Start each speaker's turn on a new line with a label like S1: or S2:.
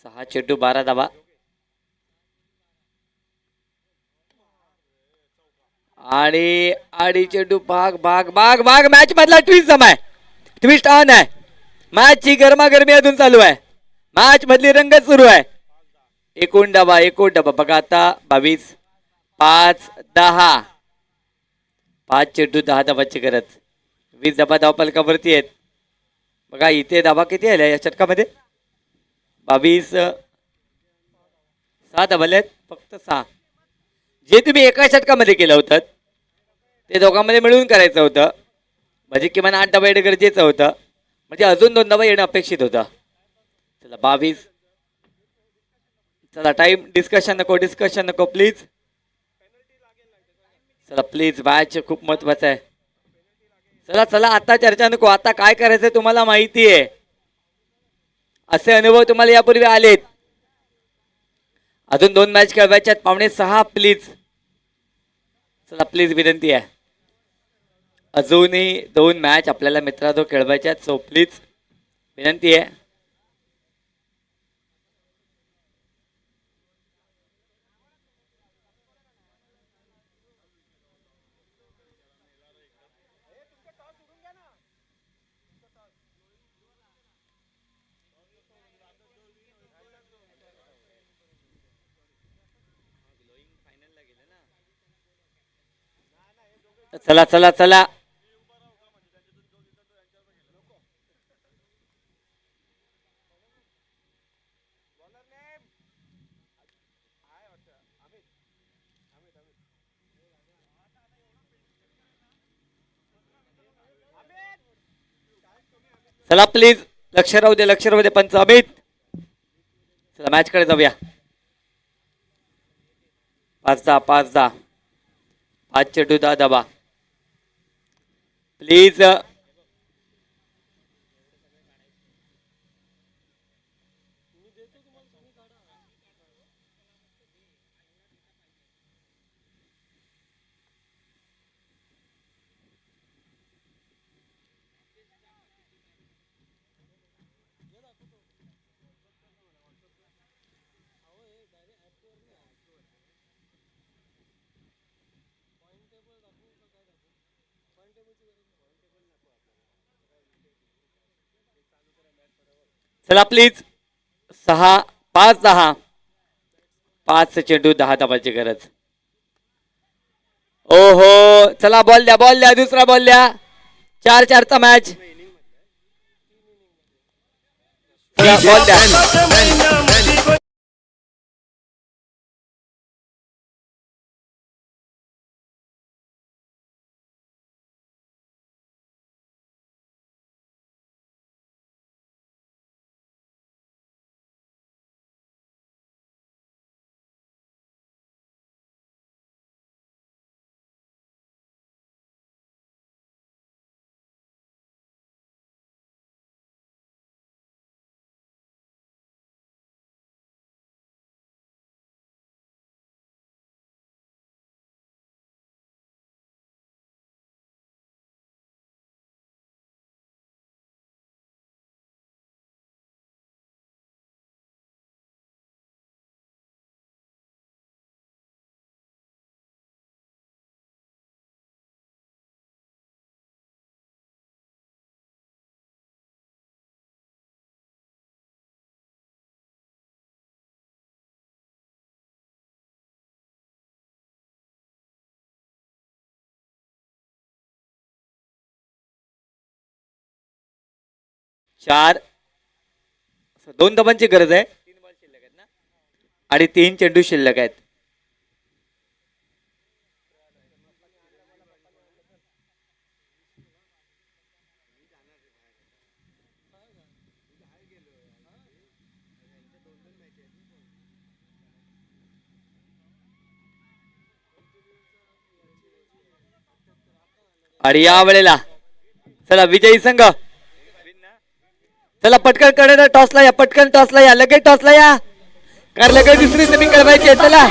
S1: 6 चेंडू 12 धावा. आणि चेंडू भाग भाग भाग भाग. मॅच मधला ट्विस्ट जमाय. ट्विस्ट ऑन आहे. मॅच ची गरमागरमी अजून चालू आहे. मॅच मधली रंगत सुरू आहे. एकूण डबा बघा आता 22 5 10. 5 चेंडू 10 धावांची गरज. 20 धावा धावपलकावरती आहेत. बघा इथे धावा किती आल्या या षटकामध्ये. 22 6 धावले आहेत फक्त 6. जे तुम्ही एका षटकामध्ये केलं होतं ते दोघांमध्ये मिळून करायचं होतं. म्हणजे किमान 8 धावा येणं गरजेचं होतं. म्हणजे अजून 2 धावा येणं अपेक्षित होतं. चला 22. चला टाइम डिस्कशन नको प्लीज. चला प्लीज मॅच खूप महत्वाचं आहे. चला आता चर्चा नको. आता काय करायचंय तुम्हाला माहिती आहे. असे अनुभव तुम्हाला यापूर्वी आलेत. अजून 2 मॅच खेळवायच्यात. 5:45 प्लीज. चला प्लीज विनंती आहे. अजूनही 2 मॅच आपल्याला मित्रांनो खेळवायच्यात. सो प्लीज विनंती आहे. चला चला चला. चला प्लीज लक्ष राहू दे पंच अमित. चला मॅच कडे जाऊया. 5-10 5-10. 5 चेंडू 10 धावा प्लीज. चला प्लीज 6 5-10. 5 चेंडू 10 धावांची गरज. ओहो चला बॉल द्या दुसरा बॉल द्या. 4-4 चा मॅच. बॉल द्या. चार 2 धावांची गरज आहे. आणि 3 चेंडू शिल्लक आहेत. आणि या वेळेला चला विजयी संघ. चला पटकन कडे टॉसला या. पटकन टॉसला या. लगेच टॉसला या. कारण लगेच दुसरी सेमी कळवायची आहे. चला